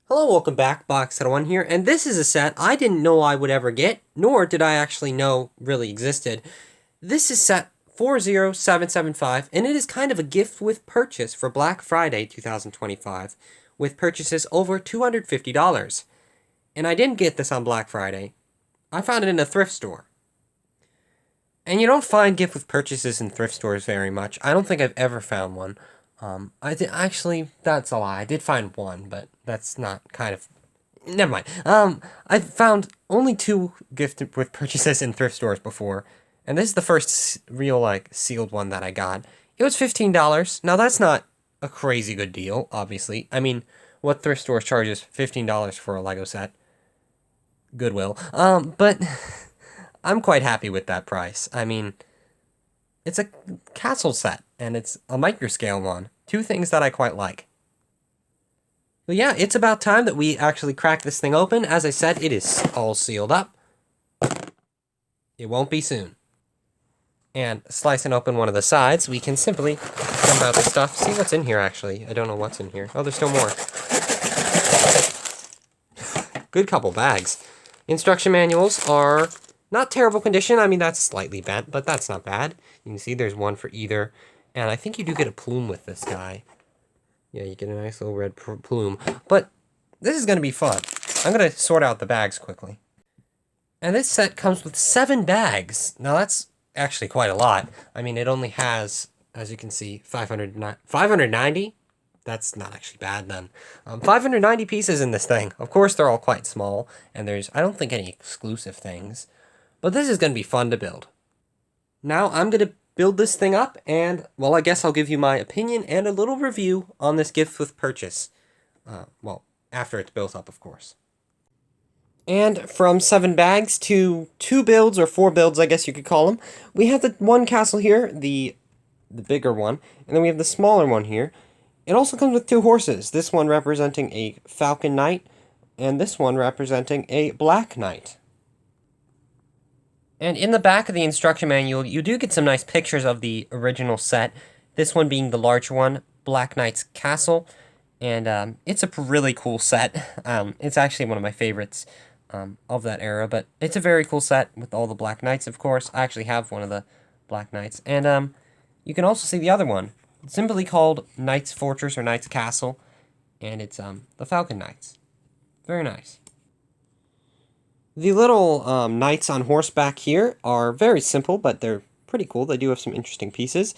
Hello, welcome back, Box1 here, and this is a set I didn't know I would ever get, nor did I actually know really existed. This is set 40775, and it is kind of a gift with purchase for Black Friday 2025, with purchases over $250. And I didn't get this on Black Friday. I found it in a thrift store. And you don't find gift with purchases in thrift stores very much. I don't think I've ever found one. Actually, that's a lie. I did find one, but that's not kind of never mind. I found only two gift with purchases in thrift stores before, and this is the first real sealed one that I got. It was $15. Now that's not a crazy good deal, obviously. I mean, what thrift store charges $15 for a Lego set? Goodwill. But I'm quite happy with that price. I mean, it's a castle set, and it's a microscale one. Two things that I quite like. But yeah, it's about time that we actually crack this thing open. As I said, it is all sealed up. It won't be soon. And slicing open one of the sides, we can simply dump out the stuff. See what's in here, actually. I don't know what's in here. Oh, there's still more. Good couple bags. Instruction manuals are not terrible condition. I mean, that's slightly bent, but that's not bad. You can see there's one for either. And I think you do get a plume with this guy. Yeah, you get a nice little red plume. But this is going to be fun. I'm going to sort out the bags quickly. And this set comes with 7 bags. Now, that's actually quite a lot. I mean, it only has, as you can see, 590? That's not actually bad, then. 590 pieces in this thing. Of course, they're all quite small, and there's, I don't think, any exclusive things. But this is going to be fun to build. Now, I'm going to build this thing up, and, well, I guess I'll give you my opinion and a little review on this gift with purchase. Well, after it's built up, of course. And from 7 bags to 2 builds, or 4 builds, I guess you could call them, we have the one castle here, the bigger one, and then we have the smaller one here. It also comes with 2 horses, this one representing a falcon knight, and this one representing a black knight. And in the back of the instruction manual, you do get some nice pictures of the original set. This one being the larger one, Black Knight's Castle. And it's a really cool set. It's actually one of my favorites of that era. But it's a very cool set with all the Black Knights, of course. I actually have one of the Black Knights. And you can also see the other one. It's simply called Knight's Fortress or Knight's Castle. And it's the Falcon Knights. Very nice. The little knights on horseback here are very simple, but they're pretty cool. They do have some interesting pieces.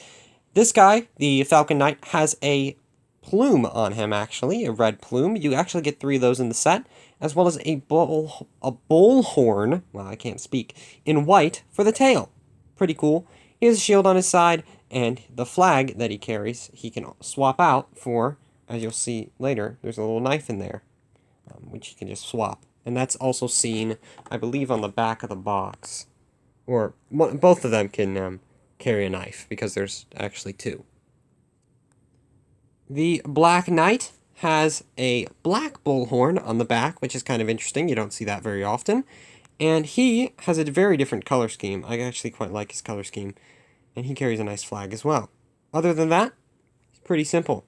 This guy, the Falcon Knight, has a plume on him, actually, a red plume. You actually get 3 of those in the set, as well as a bullhorn, well, I can't speak, in white for the tail. Pretty cool. He has a shield on his side, and the flag that he carries, he can swap out for, as you'll see later, there's a little knife in there, which he can just swap. And that's also seen, I believe, on the back of the box. Or both of them can carry a knife, because there's actually 2. The Black Knight has a black bullhorn on the back, which is kind of interesting. You don't see that very often. And he has a very different color scheme. I actually quite like his color scheme. And he carries a nice flag as well. Other than that, it's pretty simple.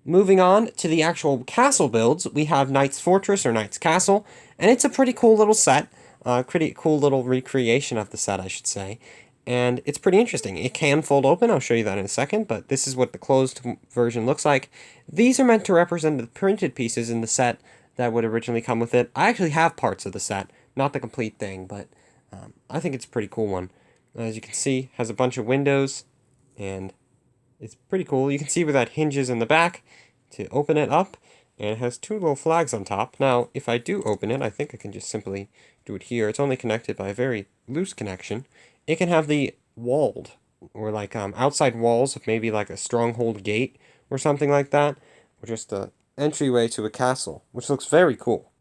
Moving on to the actual castle builds, we have Knight's Fortress or Knight's Castle, and it's a pretty cool little set, pretty cool little recreation of the set, I should say, and it's pretty interesting. It can fold open, I'll show you that in a second, but this is what the closed version looks like. These are meant to represent the printed pieces in the set that would originally come with it. I actually have parts of the set, not the complete thing, but I think it's a pretty cool one. As you can see, has a bunch of windows, and it's pretty cool. You can see where that hinges in the back to open it up, and it has 2 little flags on top. Now, if I do open it, I think I can just simply do it here. It's only connected by a very loose connection. It can have the walled, or outside walls of maybe like a stronghold gate or something like that, or just a entryway to a castle, which looks very cool.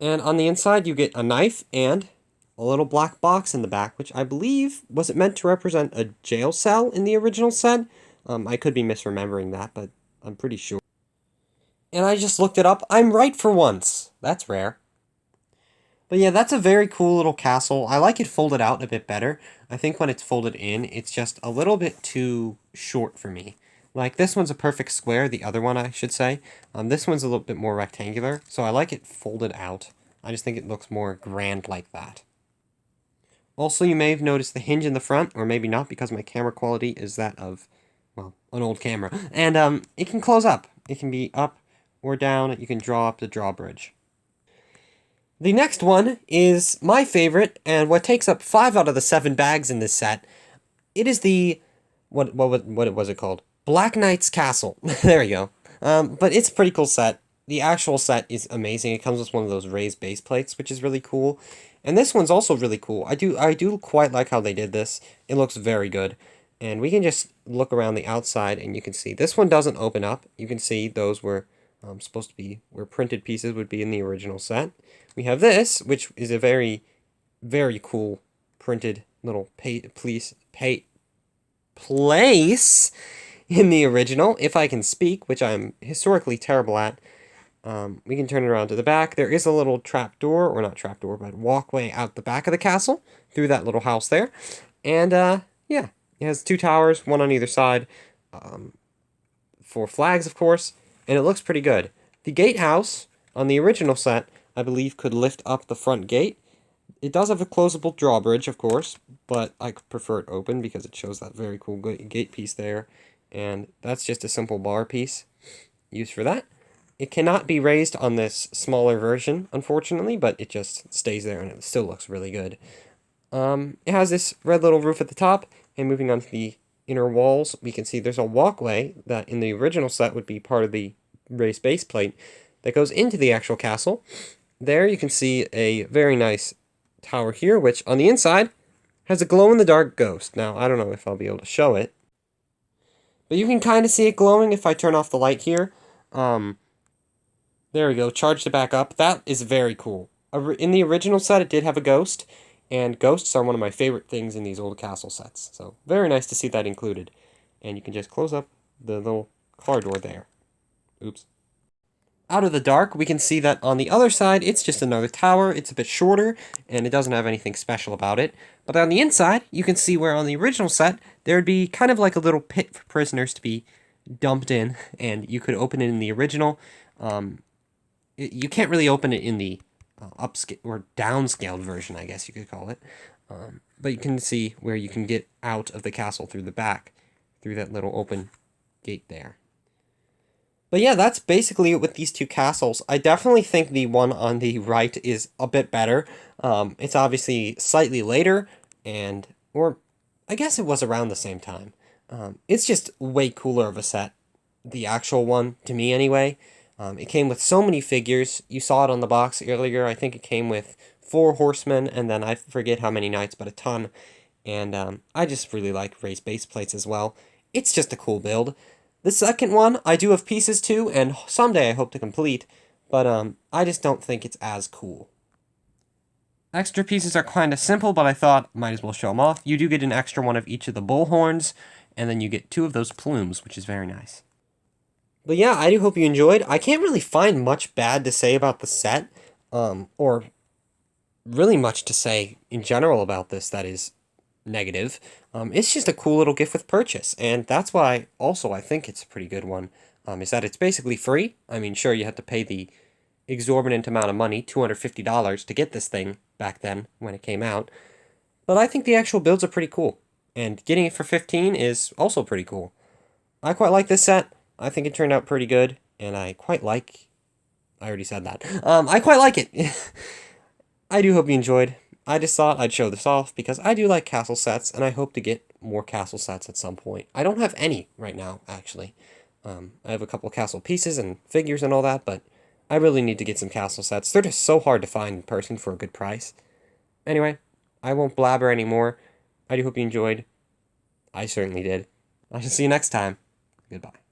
And on the inside, you get a knife and a little black box in the back, which I believe, was it meant to represent a jail cell in the original set? I could be misremembering that, but I'm pretty sure. And I just looked it up. I'm right for once. That's rare. But yeah, that's a very cool little castle. I like it folded out a bit better. I think when it's folded in, it's just a little bit too short for me. Like, this one's a perfect square, the other one, I should say. This one's a little bit more rectangular, so I like it folded out. I just think it looks more grand like that. Also, you may have noticed the hinge in the front, or maybe not, because my camera quality is that of, well, an old camera. And it can close up. It can be up or down. You can draw up the drawbridge. The next one is my favorite, and what takes up 5 out of the 7 bags in this set. It is the, what was it called? Black Knight's Castle. There you go. But it's a pretty cool set. The actual set is amazing. It comes with one of those raised base plates, which is really cool. And this one's also really cool. I do quite like how they did this. It looks very good. And we can just look around the outside and you can see this one doesn't open up. You can see those were supposed to be where printed pieces would be in the original set. We have this, which is a very, very cool printed little place in the original, if I can speak, which I'm historically terrible at. We can turn it around to the back. There is a little trap door, or not trap door, but walkway out the back of the castle through that little house there. And yeah, it has 2 towers, one on either side, 4 flags, of course, and it looks pretty good. The gatehouse on the original set, I believe, could lift up the front gate. It does have a closable drawbridge, of course, but I prefer it open because it shows that very cool gate piece there. And that's just a simple bar piece used for that. It cannot be raised on this smaller version, unfortunately, but it just stays there and it still looks really good. It has this red little roof at the top, and moving on to the inner walls, we can see there's a walkway that in the original set would be part of the raised base plate that goes into the actual castle. There you can see a very nice tower here, which on the inside has a glow-in-the-dark ghost. Now, I don't know if I'll be able to show it, but you can kind of see it glowing if I turn off the light here. There we go, charged it back up. That is very cool. In the original set, it did have a ghost, and ghosts are one of my favorite things in these old castle sets. So, very nice to see that included. And you can just close up the little car door there. Oops. Out of the dark, we can see that on the other side, it's just another tower. It's a bit shorter, and it doesn't have anything special about it. But on the inside, you can see where on the original set, there would be kind of like a little pit for prisoners to be dumped in, and you could open it in the original. You can't really open it in the upscale or downscaled version, I guess you could call it. But you can see where you can get out of the castle through the back, through that little open gate there. But yeah, that's basically it with these 2 castles. I definitely think the one on the right is a bit better. It's obviously slightly later, or I guess it was around the same time. It's just way cooler of a set, the actual one, to me anyway. It came with so many figures. You saw it on the box earlier. I think it came with 4 horsemen, and then I forget how many knights, but a ton. And I just really like raised base plates as well. It's just a cool build. The second one, I do have pieces to, and someday I hope to complete, but I just don't think it's as cool. Extra pieces are kind of simple, but I thought might as well show them off. You do get an extra one of each of the bull horns, and then you get 2 of those plumes, which is very nice. But yeah, I do hope you enjoyed. I can't really find much bad to say about the set, or really much to say in general about this that is negative. It's just a cool little gift with purchase, and that's why also I think it's a pretty good one, is that it's basically free. I mean, sure, you have to pay the exorbitant amount of money, $250, to get this thing back then when it came out, but I think the actual builds are pretty cool, and getting it for $15 is also pretty cool. I quite like this set. I think it turned out pretty good, and I already said that. I quite like it. I do hope you enjoyed. I just thought I'd show this off because I do like castle sets, and I hope to get more castle sets at some point. I don't have any right now, actually. I have a couple castle pieces and figures and all that, but I really need to get some castle sets. They're just so hard to find in person for a good price. Anyway, I won't blabber anymore. I do hope you enjoyed. I certainly did. I shall see you next time. Goodbye.